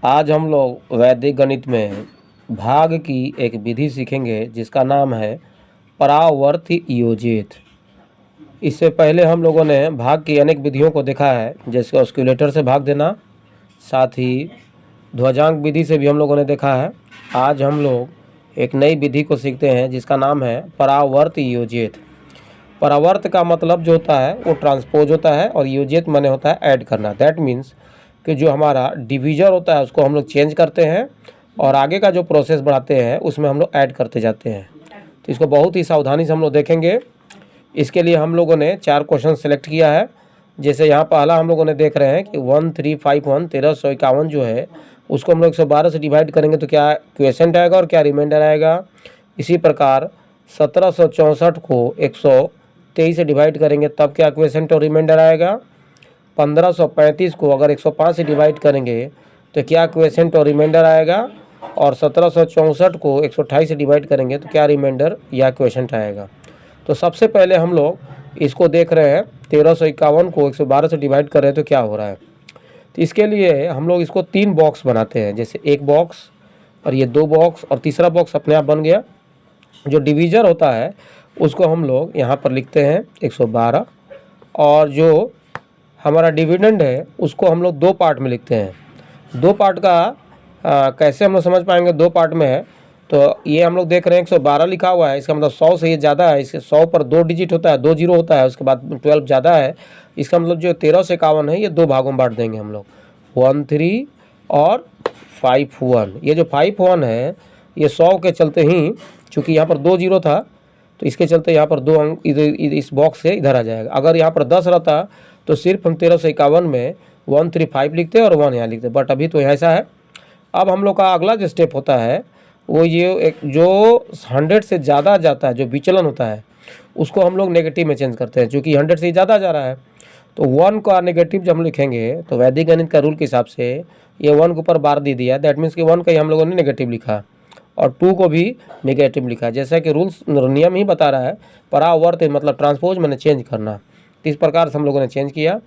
आज हम लोग वैदिक गणित में भाग की एक विधि सीखेंगे जिसका नाम है परावर्त योजित। इससे पहले हम लोगों ने भाग की अनेक विधियों को देखा है, जैसे ऑस्क्यूलेटर से भाग देना, साथ ही ध्वजांक विधि से भी हम लोगों ने देखा है। आज हम लोग एक नई विधि को सीखते हैं जिसका नाम है परावर्त योजित। परावर्त का मतलब जो होता है वो ट्रांसपोज होता है और योजित माने होता है ऐड करना। दैट मीन्स कि जो हमारा डिवीजर होता है उसको हम लोग चेंज करते हैं और आगे का जो प्रोसेस बढ़ाते हैं उसमें हम लोग ऐड करते जाते हैं। तो इसको बहुत ही सावधानी से हम लोग देखेंगे। इसके लिए हम लोगों ने 4 क्वेश्चन सेलेक्ट किया है। जैसे यहाँ पहला हम लोगों ने देख रहे हैं कि 1351 1351 जो है उसको हम लोग 112 से डिवाइड करेंगे तो क्या क्वेश्चन आएगा और क्या रिमाइंडर आएगा। इसी प्रकार 1764 को 123 से डिवाइड करेंगे तब क्या क्वेश्चन और रिमाइंडर आएगा। 1535 को अगर 105 से डिवाइड करेंगे तो क्या क्वेश्चन और रिमाइंडर आएगा। और 1764 को 128 से डिवाइड करेंगे तो क्या रिमाइंडर या क्वेश्चन आएगा। तो सबसे पहले हम लोग इसको देख रहे हैं 1351 को 112 से डिवाइड कर रहे हैं तो क्या हो रहा है। तो इसके लिए हम लोग इसको 3 बॉक्स बनाते हैं, जैसे एक बॉक्स और ये 2 बॉक्स और तीसरा बॉक्स अपने आप बन गया। जो डिवीजर होता है उसको हम लोग यहाँ पर लिखते हैं 112 और जो हमारा डिविडेंड है उसको हम लोग 2 पार्ट में लिखते हैं। 2 पार्ट का कैसे हम लोग समझ पाएंगे 2 पार्ट में है। तो ये हम लोग देख रहे हैं 112 लिखा हुआ है, इसका मतलब 100 से ये ज़्यादा है। इसके 100 पर 2 डिजिट होता है, 2 जीरो होता है, उसके बाद 12 ज़्यादा है। इसका मतलब जो 13 से 51 है ये 2 भागों में बांट देंगे हम लोग, 13 और 51। ये जो 51 है ये 100 के चलते ही, चूँकि यहाँ पर 2 जीरो था तो इसके चलते यहाँ पर 2 अंक इधर इस बॉक्स से इधर आ जाएगा। अगर यहाँ पर 10 रहता तो सिर्फ हम 13 से 51 में 135 लिखते और 1 यहाँ लिखते, बट अभी तो ऐसा है। अब हम लोग का अगला जो स्टेप होता है वो ये एक जो 100 से ज़्यादा जाता है, जो विचलन होता है उसको हम लोग नेगेटिव में चेंज करते हैं। चूँकि 100 से ज़्यादा जा रहा है तो 1 का नेगेटिव जब हम लिखेंगे तो वैदिक गणित का रूल के हिसाब से ये 1 के ऊपर बार दे दिया, दैट मीन्स कि 1 का ही हम लोगों ने नेगेटिव लिखा और 2 को भी नेगेटिव लिखा। जैसा कि रूल्स नियम ही बता रहा है, परावर्त मतलब ट्रांसपोज मैंने चेंज करना। तो इस प्रकार से हम लोगों ने चेंज किया।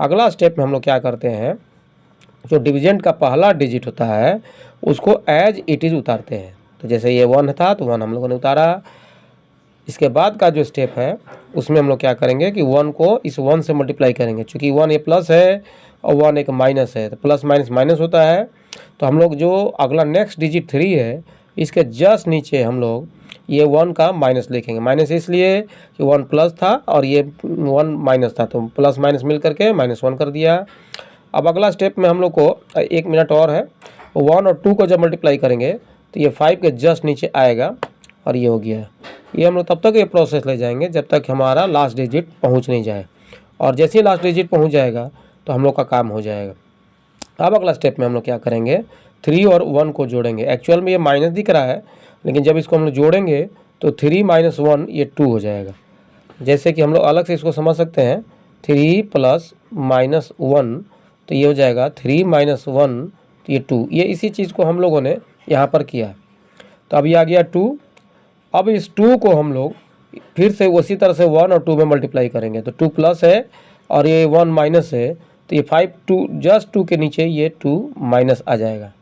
अगला स्टेप में हम लोग क्या करते हैं, जो डिविजेंट का पहला डिजिट होता है उसको एज इट इज़ उतारते हैं। तो जैसे ये 1 था तो 1 हम लोगों ने उतारा। इसके बाद का जो स्टेप है उसमें हम लोग क्या करेंगे कि 1 को इस 1 से मल्टीप्लाई करेंगे। चूँकि 1 ये प्लस है और 1 एक माइनस है तो प्लस माइनस माइनस होता है। तो हम लोग जो अगला नेक्स्ट डिजिट 3 है इसके जस्ट नीचे हम लोग ये 1 का माइनस लिखेंगे। माइनस इसलिए कि 1 प्लस था और ये 1 माइनस था, तो प्लस माइनस मिल करके -1 कर दिया। अब अगला स्टेप में हम लोग को 1 मिनट और है। 1 और 2 को जब मल्टीप्लाई करेंगे तो ये 5 के जस्ट नीचे आएगा और ये हो गया। ये हम लोग तब तक ये प्रोसेस ले जाएंगे जब तक हमारा लास्ट डिजिट पहुंच नहीं जाए, और जैसे ही लास्ट डिजिट पहुंच जाएगा तो हम लोग का काम हो जाएगा। अब अगला स्टेप में हम लोग क्या करेंगे, 3 और 1 को जोड़ेंगे। एक्चुअल में ये माइनस दिख रहा है लेकिन जब इसको हम लोग जोड़ेंगे तो 3 - 1 ये 2 हो जाएगा। जैसे कि हम लोग अलग से इसको समझ सकते हैं, 3 + -1 तो ये हो जाएगा 3 - 1 तो ये 2। ये इसी चीज़ को हम लोगों ने यहाँ पर किया। तो अब ये आ गया 2। अब इस 2 को हम लोग फिर से उसी तरह से 1 और 2 में मल्टीप्लाई करेंगे। तो 2 प्लस है और ये 1 माइनस है तो ये 5 2 जस्ट 2 के नीचे ये 2 माइनस आ जाएगा।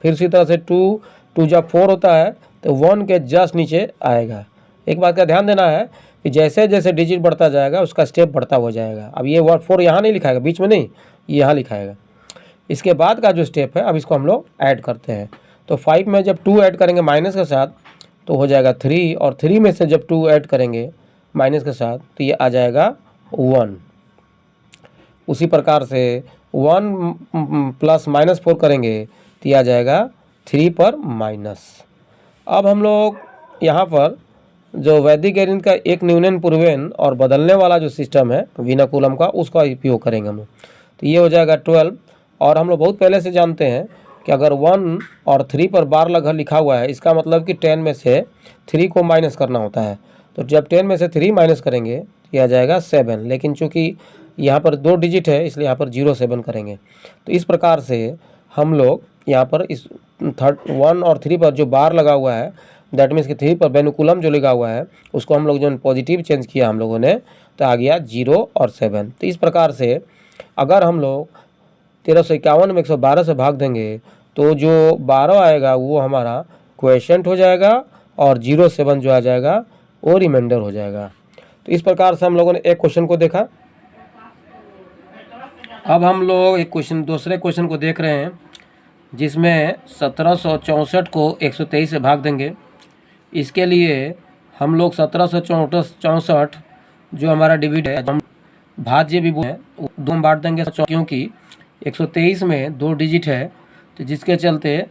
फिर इसी तरह से 2 जब 4 होता है तो 1 के जस्ट नीचे आएगा। एक बात का ध्यान देना है कि जैसे जैसे डिजिट बढ़ता जाएगा उसका स्टेप बढ़ता हो जाएगा। अब ये 4 यहाँ नहीं लिखाएगा, बीच में नहीं, ये यहाँ लिखाएगा। इसके बाद का जो स्टेप है अब इसको हम लोग ऐड करते हैं। तो 5 में जब 2 ऐड करेंगे माइनस के साथ तो हो जाएगा 3, और 3 में से जब 2 ऐड करेंगे माइनस के साथ तो ये आ जाएगा 1। उसी प्रकार से 1 + -4 करेंगे तो ये आ जाएगा 3 पर माइनस। अब हम लोग यहाँ पर जो वैदिक गणित का एक न्यूनन पूर्वेन और बदलने वाला जो सिस्टम है विनाकुलम का, उसका उपयोग करेंगे हम लोग। तो ये हो जाएगा 12। और हम लोग बहुत पहले से जानते हैं कि अगर 1 और 3 पर बार लगभग लिखा हुआ है इसका मतलब कि 10 में से 3 को माइनस करना होता है। तो जब 10 में से 3 माइनस करेंगे तो यह आ जाएगा 7। लेकिन चूँकि यहाँ पर 2 डिजिट है इसलिए यहाँ पर 07 करेंगे। तो इस प्रकार से हम लोग यहाँ पर इस 1 और 3 पर जो बार लगा हुआ है, दैट मीन्स कि 3 पर वेनुकुलम जो लगा हुआ है उसको हम लोग जो पॉजिटिव चेंज किया हम लोगों ने तो आ गया 0 और 7। तो इस प्रकार से अगर हम लोग 1351 में 112 से भाग देंगे तो जो 12 आएगा वो हमारा क्वोशेंट हो जाएगा और 07 जो आ जाएगा वो रिमाइंडर हो जाएगा। तो इस प्रकार से हम लोगों ने एक क्वेश्चन को देखा। अब हम लोग एक क्वेश्चन दूसरे क्वेश्चन को देख रहे हैं जिसमें 1764 को 123 से भाग देंगे। इसके लिए हम लोग 1764 जो हमारा डिविड है, हम भाज्य भी है, दो में बांट देंगे क्योंकि 123 में 2 डिजिट है तो जिसके चलते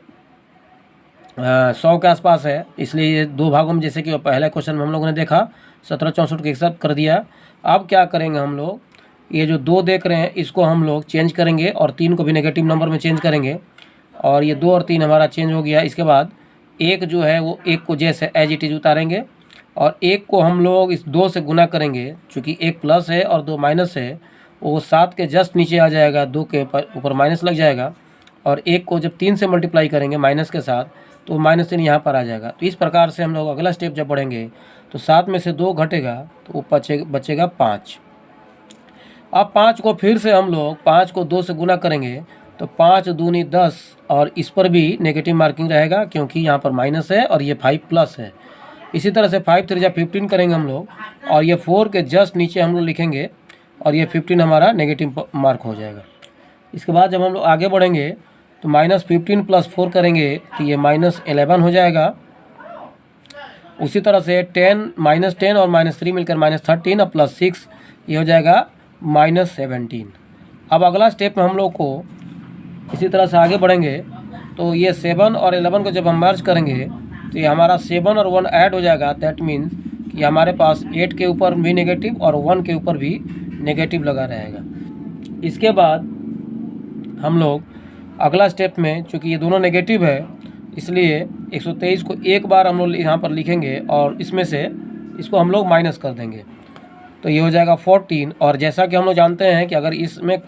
100 के आसपास है, इसलिए ये 2 भागों में, जैसे कि पहले क्वेश्चन में हम लोगों ने देखा 1764 के एक साथ कर दिया। अब क्या करेंगे हम लोग, ये जो 2 देख रहे हैं इसको हम लोग चेंज करेंगे और 3 को भी नेगेटिव नंबर में चेंज करेंगे और ये 2 और 3 हमारा चेंज हो गया। इसके बाद 1 जो है वो 1 को जैसे एज इट इज उतारेंगे और 1 को हम लोग इस 2 से गुना करेंगे, चूँकि 1 प्लस है और 2 माइनस है, वो 7 के जस्ट नीचे आ जाएगा, 2 के ऊपर माइनस लग जाएगा और 1 को जब 3 से मल्टीप्लाई करेंगे माइनस के साथ तो -3 यहाँ पर आ जाएगा। तो इस प्रकार से हम लोग अगला स्टेप जब बढ़ेंगे तो 7 में से 2 घटेगा तो वो बचेगा 5। अब 5 को फिर से हम लोग 5 को 2 से गुना करेंगे तो 5 दूनी 10 और इस पर भी नेगेटिव मार्किंग रहेगा क्योंकि यहाँ पर माइनस है और ये 5 प्लस है। इसी तरह से 5 3 15 करेंगे हम लोग और ये 4 के जस्ट नीचे हम लोग लिखेंगे और ये 15 हमारा नेगेटिव मार्क हो जाएगा। इसके बाद जब हम लोग आगे बढ़ेंगे तो -15 + 4 करेंगे तो ये -11 हो जाएगा। उसी तरह से 10 -10 और -3 मिलकर -13 और +6 ये हो जाएगा -17। अब अगला स्टेप में हम लोग को इसी तरह से आगे बढ़ेंगे तो ये 7 और 11 को जब हम मर्ज करेंगे तो ये हमारा 7 और 1 ऐड हो जाएगा। दैट मीन्स कि हमारे पास 8 के ऊपर भी नेगेटिव और 1 के ऊपर भी नेगेटिव लगा रहेगा। इसके बाद हम लोग अगला स्टेप में, चूँकि ये दोनों नेगेटिव है इसलिए 123 को एक बार हम लोग यहाँ पर लिखेंगे और इसमें से इसको हम लोग माइनस कर देंगे तो ये हो जाएगा 14। और जैसा कि हम लोग जानते हैं कि अगर इसमें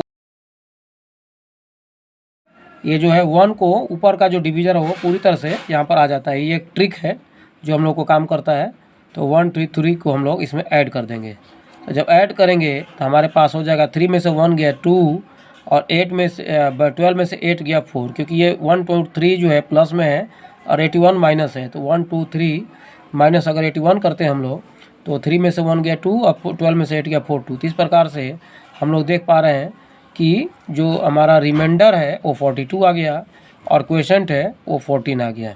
ये जो है 1 को ऊपर का जो डिवीज़र है वो पूरी तरह से यहाँ पर आ जाता है। ये एक ट्रिक है जो हम लोग को काम करता है। तो 1 3 3 को हम लोग इसमें ऐड कर देंगे। तो जब ऐड करेंगे तो हमारे पास हो जाएगा 3 में से 1 गया 2 और 8 में से 12 में से 8 गया 4, क्योंकि ये 1 2 3 जो है प्लस में है और 81 माइनस है। तो 1 2 3 माइनस अगर 81 करते हैं हम लोग तो 3 में से 1 गया 2 और 12 में से 8 गया 4 2। तो इस प्रकार से हम लोग देख पा रहे हैं कि जो हमारा रिमाइंडर है वो 42 आ गया और क्वोशेंट है वो 14 आ गया।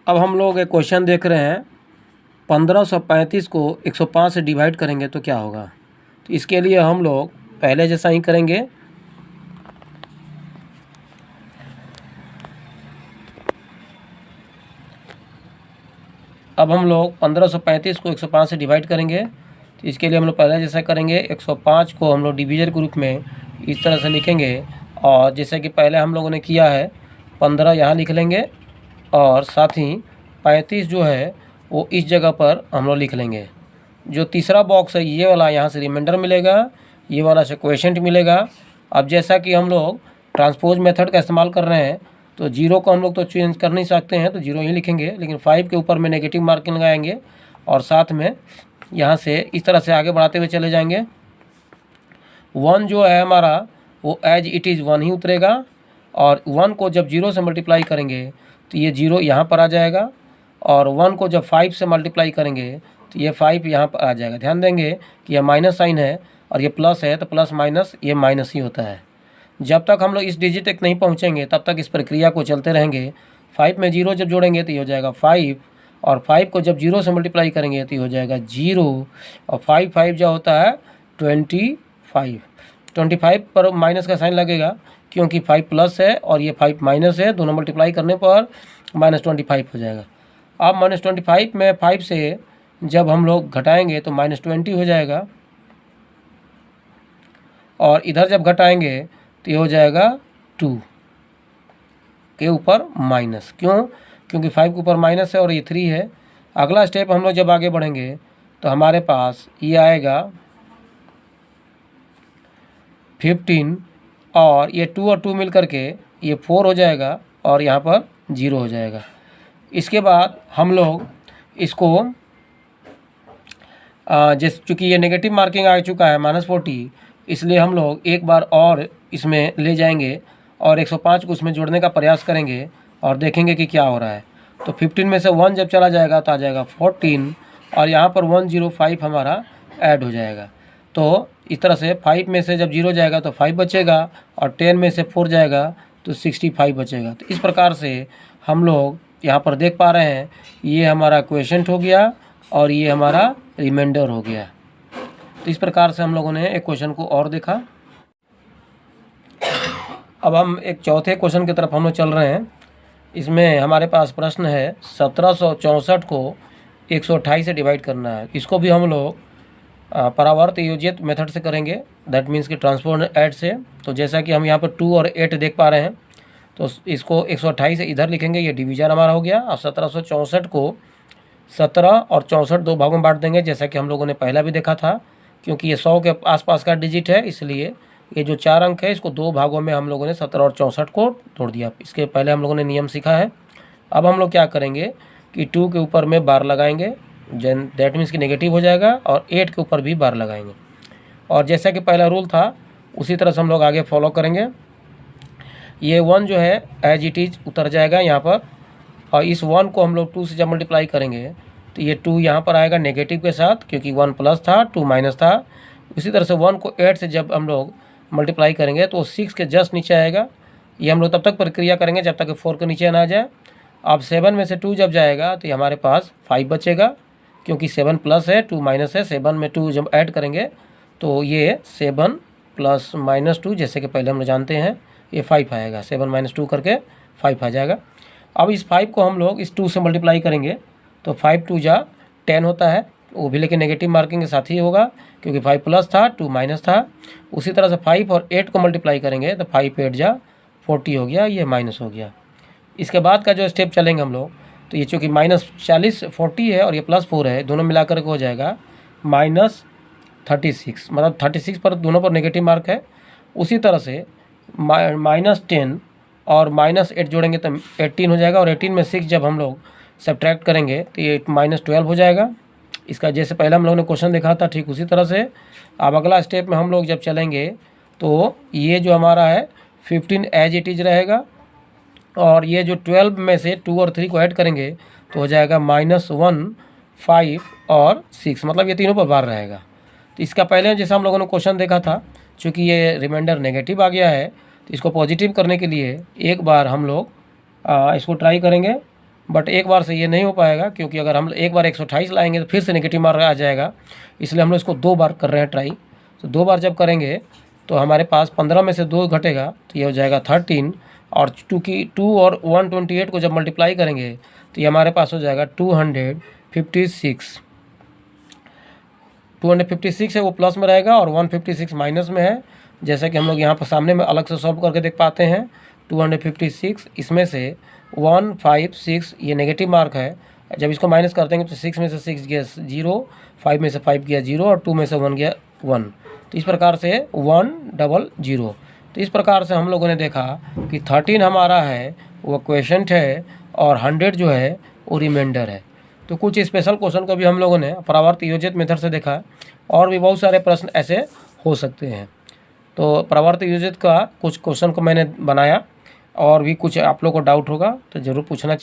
अब हम लोग एक क्वेश्चन देख रहे हैं 1535 को 105 से डिवाइड करेंगे तो क्या होगा। तो इसके लिए हम लोग पहले जैसा ही करेंगे। अब हम लोग 1535 को 105 से डिवाइड करेंगे तो इसके लिए हम लोग पहले जैसा करेंगे। 105 को हम लोग डिवीजर के रूप में इस तरह से लिखेंगे और जैसे कि पहले हम लोगों ने किया है 15 यहाँ लिख लेंगे और साथ ही 35 जो है वो इस जगह पर हम लोग लिख लेंगे। जो तीसरा बॉक्स है ये वाला, यहाँ से रिमाइंडर मिलेगा, ये वाला से क्वोशेंट मिलेगा। अब जैसा कि हम लोग ट्रांसपोज मेथड का इस्तेमाल कर रहे हैं तो 0 को हम लोग तो चेंज कर नहीं सकते हैं तो 0 ही लिखेंगे, लेकिन 5 के ऊपर में नेगेटिव मार्किंग लगाएंगे और साथ में यहाँ से इस तरह से आगे बढ़ाते हुए चले जाएंगे। 1 जो है हमारा वो एज इट इज़ 1 ही उतरेगा और 1 को जब 0 से मल्टीप्लाई करेंगे तो ये 0 यहाँ पर आ जाएगा और 1 को जब 5 से मल्टीप्लाई करेंगे तो ये 5 यहाँ पर आ जाएगा। ध्यान देंगे कि यह माइनस साइन है और ये प्लस है तो प्लस माइनस ये माइनस ही होता है। जब तक हम लोग इस डिजिट तक नहीं पहुँचेंगे तब तक इस प्रक्रिया को चलते रहेंगे। 5 में 0 जब जोड़ेंगे तो ये हो जाएगा 5 और 5 को जब 0 से मल्टीप्लाई करेंगे तो ये हो जाएगा 0 और 5 5 जो होता है 25 पर माइनस का साइन लगेगा क्योंकि 5 प्लस है और ये 5 माइनस है, दोनों मल्टीप्लाई करने पर -25 हो जाएगा। अब -25 में 5 से जब हम लोग घटाएंगे तो -20 हो जाएगा और इधर जब घटाएंगे तो ये हो जाएगा 2 के ऊपर माइनस। क्यों? क्योंकि 5 के ऊपर माइनस है और ये 3 है। अगला स्टेप हम लोग जब आगे बढ़ेंगे तो हमारे पास ये आएगा 15 और ये 2 और 2 मिल करके ये 4 हो जाएगा और यहाँ पर 0 हो जाएगा। इसके बाद हम लोग इसको चूँकि ये नेगेटिव मार्किंग आ चुका है -40, इसलिए हम लोग एक बार और इसमें ले जाएंगे और 105 को उसमें जोड़ने का प्रयास करेंगे और देखेंगे कि क्या हो रहा है। तो 15 में से 1 जब चला जाएगा तो आ जाएगा 14 और यहाँ पर 105 हमारा ऐड हो जाएगा। तो इस तरह से 5 में से जब 0 जाएगा तो 5 बचेगा और 10 में से 4 जाएगा तो 65 बचेगा। तो इस प्रकार से हम लोग यहाँ पर देख पा रहे हैं ये हमारा क्वोशेंट हो गया और ये हमारा रिमाइंडर हो गया। तो इस प्रकार से हम लोगों ने एक क्वेश्चन को और देखा। अब हम एक चौथे क्वेश्चन की तरफ हम लोग चल रहे हैं। इसमें हमारे पास प्रश्न है 1764 को 128 से डिवाइड करना है। इसको भी हम लोग परावर्त योजित मेथड से करेंगे, दैट मीन्स कि ट्रांसपोज ऐड से। तो जैसा कि हम यहाँ पर 2 और 8 देख पा रहे हैं तो इसको 128 से इधर लिखेंगे, ये डिवीजन हमारा हो गया। और 1764 को 17 और 64 दो भागों में बांट देंगे, जैसा कि हम लोगों ने पहला भी देखा था। क्योंकि ये 100 के आसपास का डिजिट है, इसलिए ये जो 4 अंक है इसको दो भागों में हम लोगों ने 17 और 64 को तोड़ दिया। इसके पहले हम लोगों ने नियम सीखा है। अब हम लोग क्या करेंगे कि 2 के ऊपर में बार लगाएंगे, दैट मीन्स कि नेगेटिव हो जाएगा, और 8 के ऊपर भी बार लगाएंगे। और जैसा कि पहला रूल था उसी तरह से हम लोग आगे फॉलो करेंगे। ये 1 जो है एज इट इज़ उतर जाएगा यहाँ पर, और इस 1 को हम लोग 2 से जब मल्टीप्लाई करेंगे तो ये 2 यहाँ पर आएगा नेगेटिव के साथ, क्योंकि 1 प्लस था 2 माइनस था। उसी तरह से 1 को 8 से जब हम लोग मल्टीप्लाई करेंगे तो 6 के जस्ट नीचे आएगा। ये हम लोग तब तक प्रक्रिया करेंगे जब तक 4 के नीचे ना आ जाए। अब 7 में से 2 जब जाएगा तो ये हमारे पास 5 बचेगा, क्योंकि 7 प्लस है 2 माइनस है। 7 में 2 जब ऐड करेंगे तो ये 7 प्लस -2, जैसे कि पहले हम लोग जानते हैं, ये 5 आएगा। 7 - 2 करके 5 आ जाएगा। अब इस 5 को हम लोग इस 2 से मल्टीप्लाई करेंगे तो 5 2 जा 10 होता है, वो भी लेकिन नेगेटिव मार्किंग के साथ ही होगा, क्योंकि 5 प्लस था 2 माइनस था। उसी तरह से 5 और 8 को मल्टीप्लाई करेंगे तो 5 8 जा 40 हो गया, ये माइनस हो गया। इसके बाद का जो स्टेप चलेंगे हम लोग, तो ये चूँकि -40 40 है और ये +4 है, दोनों मिलाकर के हो जाएगा -36, मतलब 36 पर दोनों पर नेगेटिव मार्क है। उसी तरह से -10 और -8 जोड़ेंगे तो 18 हो जाएगा, और 18 में 6 जब हम लोग सब्ट्रैक्ट करेंगे तो ये -12 हो जाएगा। इसका जैसे पहले हम लोगों ने क्वेश्चन देखा था ठीक उसी तरह से। अब अगला स्टेप में हम लोग जब चलेंगे तो ये जो हमारा है 15 एज इट इज रहेगा, और ये जो 12 में से 2 और 3 को ऐड करेंगे तो हो जाएगा -1 5 और 6, मतलब ये तीनों पर बार रहेगा। तो इसका पहले जैसा हम लोगों ने क्वेश्चन देखा था, चूँकि ये रिमाइंडर नेगेटिव आ गया है तो इसको पॉजिटिव करने के लिए एक बार हम लोग इसको ट्राई करेंगे, बट एक बार से ये नहीं हो पाएगा, क्योंकि अगर हम एक बार 128 लाएंगे तो फिर से नेगेटिव मार्क आ जाएगा। इसलिए हम लोग इसको 2 बार कर रहे हैं ट्राई। तो 2 बार जब करेंगे तो हमारे पास 15 में से 2 घटेगा तो ये हो जाएगा 13, और 2 और 128 को जब मल्टीप्लाई करेंगे तो ये हमारे पास हो जाएगा 256। 256 है वो प्लस में रहेगा और 156 माइनस में है, जैसा कि हम लोग यहाँ पर सामने में अलग से सॉल्व करके देख पाते हैं। 256 इसमें से 156 ये नेगेटिव मार्क है, जब इसको माइनस कर देंगे तो 6 में से 6 गया 0, 5 में से 5 गया 0 और 2 में से 1 गया 1। तो इस प्रकार से 100। तो इस प्रकार से हम लोगों ने देखा कि 13 हमारा है वो क्वोशेंट है और 100 जो है वो रिमाइंडर है। तो कुछ स्पेशल क्वेश्चन को भी हम लोगों ने परावर्त योजित मेथड से देखा, और भी बहुत सारे प्रश्न ऐसे हो सकते हैं। तो परावर्त योजित का कुछ क्वेश्चन को मैंने बनाया, और भी कुछ आप लोग को डाउट होगा तो ज़रूर पूछना चाहिए।